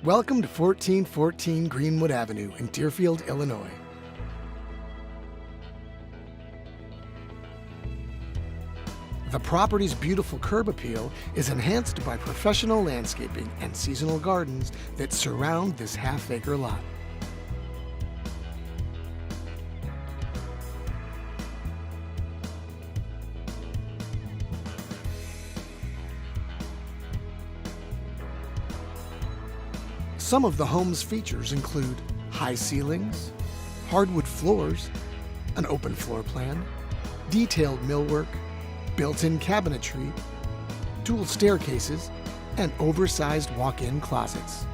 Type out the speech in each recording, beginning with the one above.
Welcome to 1414 Greenwood Avenue in Deerfield, Illinois. The property's beautiful curb appeal is enhanced by professional landscaping and seasonal gardens that surround this half-acre lot. Some of the home's features include high ceilings, hardwood floors, an open floor plan, detailed millwork, built-in cabinetry, dual staircases, and oversized walk-in closets.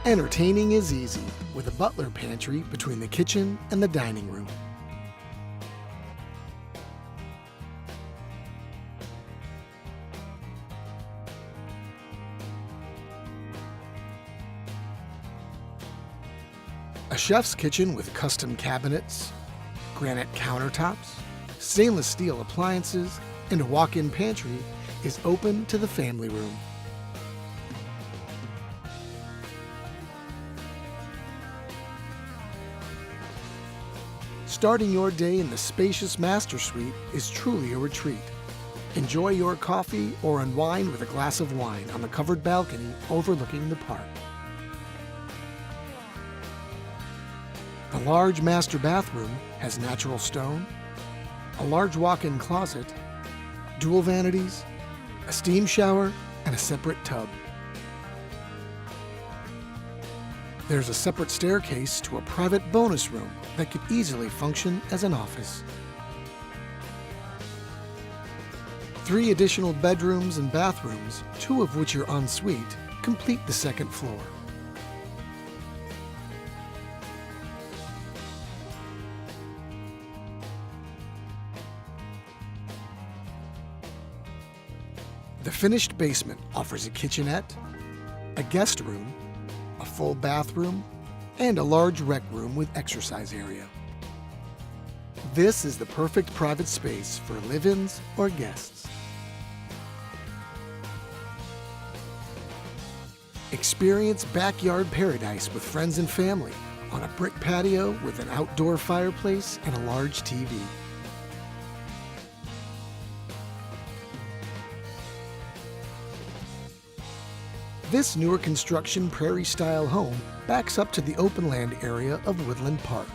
Entertaining is easy with a butler pantry between the kitchen and the dining room. A chef's kitchen with custom cabinets, granite countertops, stainless steel appliances, and a walk-in pantry is open to the family room. Starting your day in the spacious master suite is truly a retreat. Enjoy your coffee or unwind with a glass of wine on the covered balcony overlooking the park. The large master bathroom has natural stone, a large walk-in closet, dual vanities, a steam shower, and a separate tub. There's a separate staircase to a private bonus room that could easily function as an office. 3 additional bedrooms and bathrooms, 2 of which are en suite, complete the second floor. The finished basement offers a kitchenette, a guest room, a full bathroom, and a large rec room with exercise area. This is the perfect private space for live-ins or guests. Experience backyard paradise with friends and family on a brick patio with an outdoor fireplace and a large TV. This newer construction prairie-style home backs up to the open land area of Woodland Park.